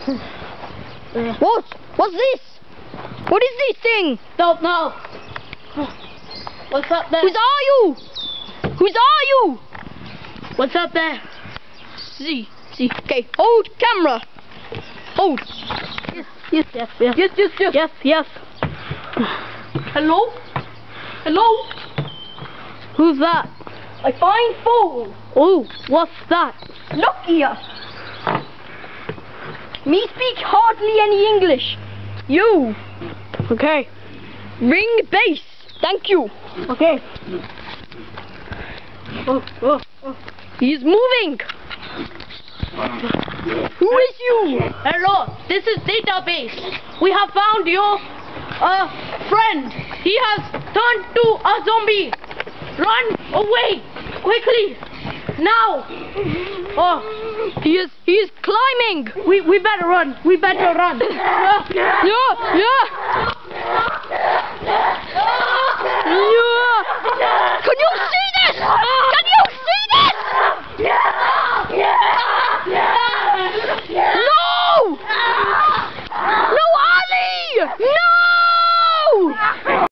What? What's this? What is this thing? Don't know. What's up there? Who are you? Who are you? What's up there? See. Okay, hold camera. Hold. Yes. Hello? Hello? Who's that? I find phone. Oh, what's that? Nokia. Me speak hardly any English. You. Okay. Ring bass. Thank you. Okay. Oh. He's moving. Who is you? Hello, this is database. We have found your friend. He has turned to a zombie. Run away quickly now. Oh, He is climbing. we better run. We better run. Yeah.